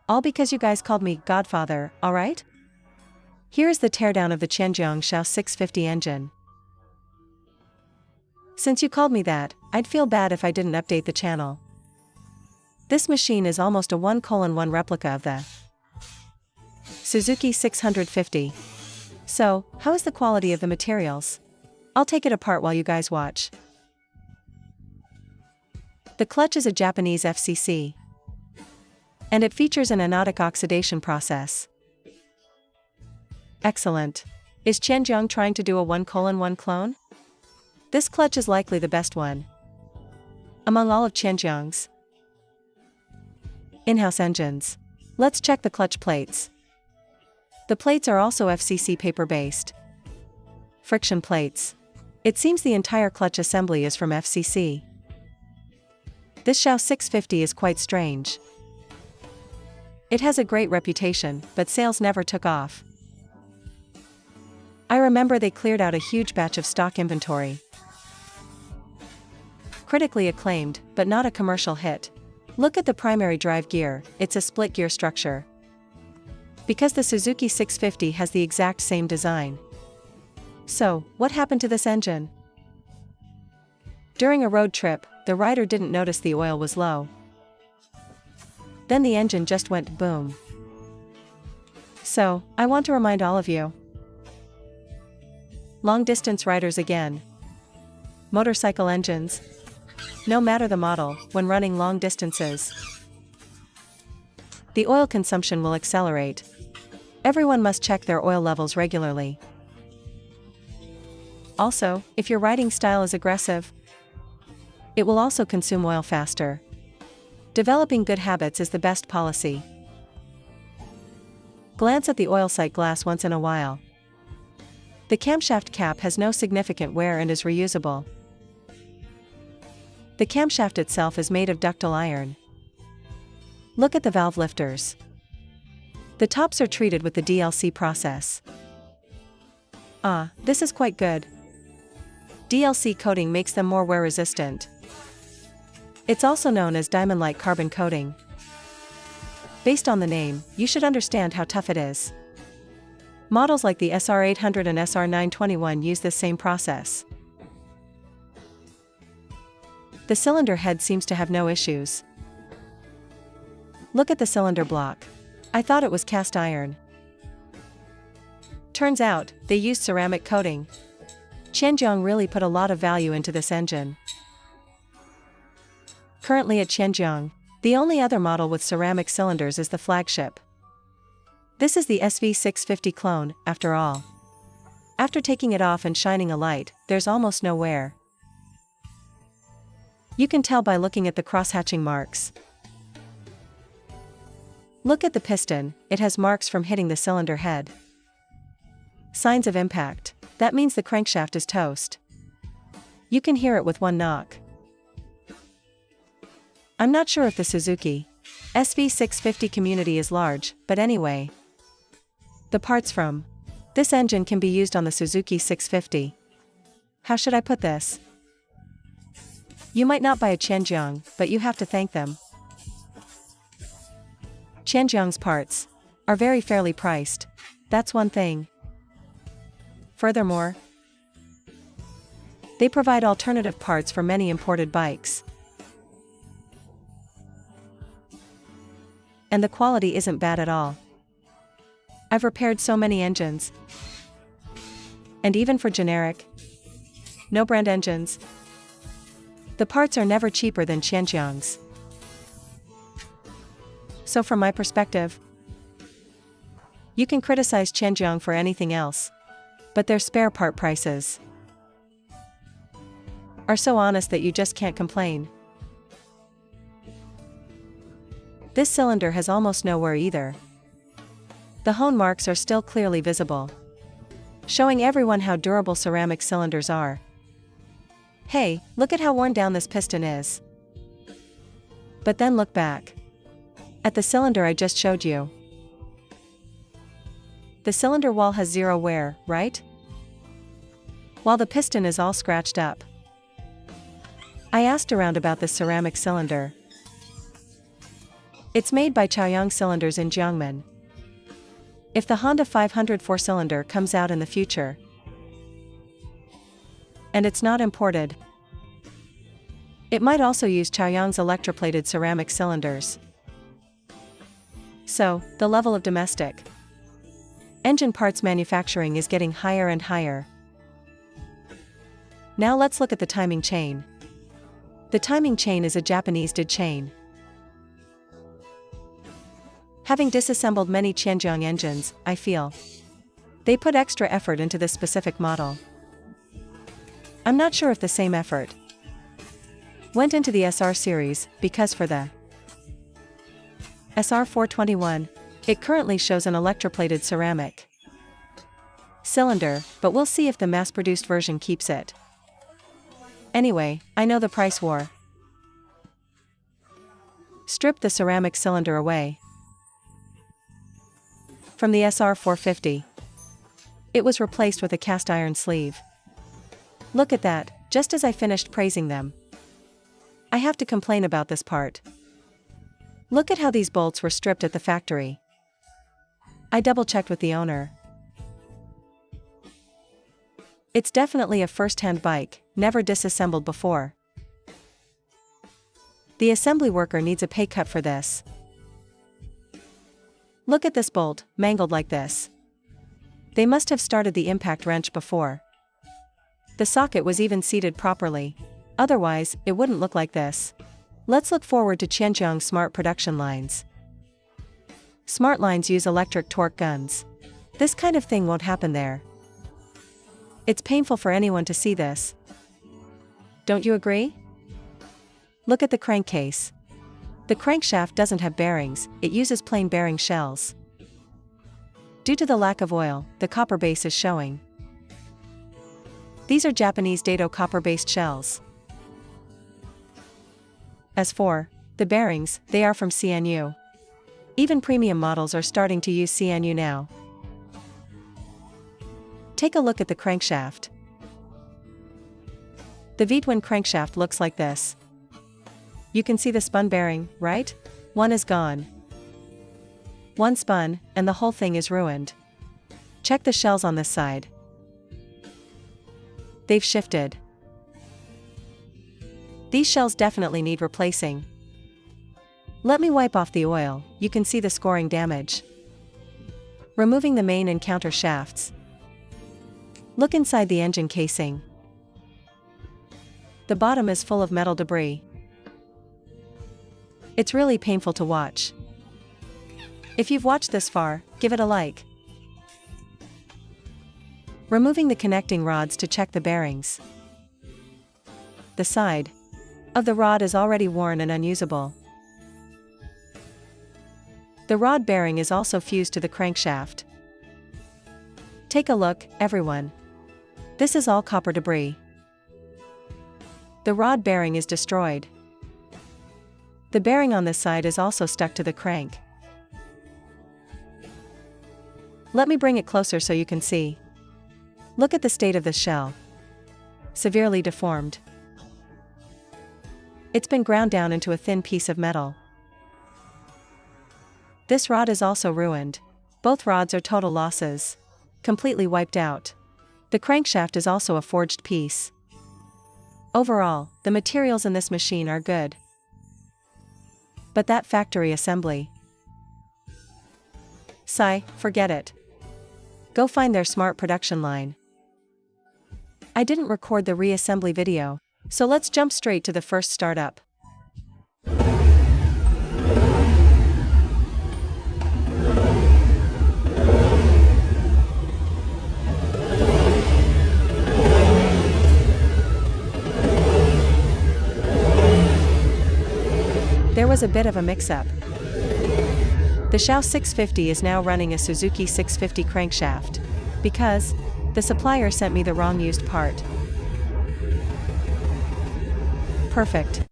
All because you guys called me Godfather, alright? Here is the teardown of the Qianjiang Xiao 650 engine. Since you called me that, I'd feel bad if I didn't update the channel. This machine is almost a 1:1 replica of the Suzuki 650. So, how is the quality of the materials? I'll take it apart while you guys watch. The clutch is a Japanese FCC. And it features an anodic oxidation process. Excellent. Is Qianjiang trying to do a 1:1 clone? This clutch is likely the best one among all of Qianjiang's in-house engines. Let's check the clutch plates. The plates are also FCC paper-based friction plates. It seems the entire clutch assembly is from FCC. This Xiao 650 is quite strange. It has a great reputation, but sales never took off. I remember they cleared out a huge batch of stock inventory. Critically acclaimed, but not a commercial hit. Look at the primary drive gear, it's a split gear structure. Because the Suzuki 650 has the exact same design. So, what happened to this engine? During a road trip, the rider didn't notice the oil was low. Then the engine just went boom. So, I want to remind all of you. Long-distance riders again. Motorcycle engines. No matter the model, when running long distances, the oil consumption will accelerate. Everyone must check their oil levels regularly. Also, if your riding style is aggressive, it will also consume oil faster. Developing good habits is the best policy. Glance at the oil sight glass once in a while. The camshaft cap has no significant wear and is reusable. The camshaft itself is made of ductile iron. Look at the valve lifters. The tops are treated with the DLC process. This is quite good. DLC coating makes them more wear resistant. It's also known as diamond-like carbon coating. Based on the name, you should understand how tough it is. Models like the SR800 and SR921 use this same process. The cylinder head seems to have no issues. Look at the cylinder block. I thought it was cast iron. Turns out, they used ceramic coating. Qianjiang really put a lot of value into this engine. Currently at Qianjiang, the only other model with ceramic cylinders is the flagship. This is the SV650 clone, after all. After taking it off and shining a light, there's almost no wear. You can tell by looking at the cross-hatching marks. Look at the piston, it has marks from hitting the cylinder head. Signs of impact. That means the crankshaft is toast. You can hear it with one knock. I'm not sure if the Suzuki SV650 community is large, but anyway. The parts from this engine can be used on the Suzuki 650. How should I put this? You might not buy a Qianjiang, but you have to thank them. Qianjiang's parts are very fairly priced. That's one thing. Furthermore, they provide alternative parts for many imported bikes. And the quality isn't bad at all. I've repaired so many engines. And even for generic, no-brand engines, the parts are never cheaper than Qianjiang's. So from my perspective, you can criticize Qianjiang for anything else, but their spare part prices are so honest that you just can't complain. This cylinder has almost no wear either. The hone marks are still clearly visible, showing everyone how durable ceramic cylinders are. Hey, look at how worn down this piston is. But then look back at the cylinder I just showed you. The cylinder wall has zero wear, right? While the piston is all scratched up. I asked around about this ceramic cylinder. It's made by Qianjiang Cylinders in Jiangmen. If the Honda 500 4-cylinder comes out in the future, and it's not imported, it might also use Qianjiang's electroplated ceramic cylinders. So, the level of domestic engine parts manufacturing is getting higher and higher. Now let's look at the timing chain. The timing chain is a Japanese did chain. Having disassembled many Qianjiang engines, I feel they put extra effort into this specific model. I'm not sure if the same effort went into the SR series, because for the SR 421, it currently shows an electroplated ceramic cylinder, but we'll see if the mass-produced version keeps it. Anyway, I know the price war. Strip the ceramic cylinder away from the SR 450. It was replaced with a cast iron sleeve. Look at that, just as I finished praising them. I have to complain about this part. Look at how these bolts were stripped at the factory. I double-checked with the owner. It's definitely a first-hand bike, never disassembled before. The assembly worker needs a pay cut for this. Look at this bolt, mangled like this. They must have started the impact wrench before. The socket was even seated properly. Otherwise, it wouldn't look like this. Let's look forward to Qianjiang's smart production lines. Smart lines use electric torque guns. This kind of thing won't happen there. It's painful for anyone to see this. Don't you agree? Look at the crankcase. The crankshaft doesn't have bearings, it uses plain bearing shells. Due to the lack of oil, the copper base is showing. These are Japanese dado copper-based shells. As for the bearings, they are from CNU. Even premium models are starting to use CNU now. Take a look at the crankshaft. The V-twin crankshaft looks like this. You can see the spun bearing, right? One is gone. One spun, and the whole thing is ruined. Check the shells on this side. They've shifted. These shells definitely need replacing. Let me wipe off the oil, you can see the scoring damage. Removing the main and counter shafts. Look inside the engine casing. The bottom is full of metal debris. It's really painful to watch. If you've watched this far, give it a like. Removing the connecting rods to check the bearings. The side of the rod is already worn and unusable. The rod bearing is also fused to the crankshaft. Take a look, everyone. This is all copper debris. The rod bearing is destroyed. The bearing on this side is also stuck to the crank. Let me bring it closer so you can see. Look at the state of this shell. Severely deformed. It's been ground down into a thin piece of metal. This rod is also ruined. Both rods are total losses. Completely wiped out. The crankshaft is also a forged piece. Overall, the materials in this machine are good. But that factory assembly. Sigh, forget it. Go find their smart production line. I didn't record the reassembly video, so let's jump straight to the first startup. There was a bit of a mix-up. The Xiao 650 is now running a Suzuki 650 crankshaft, because the supplier sent me the wrong used part. Perfect.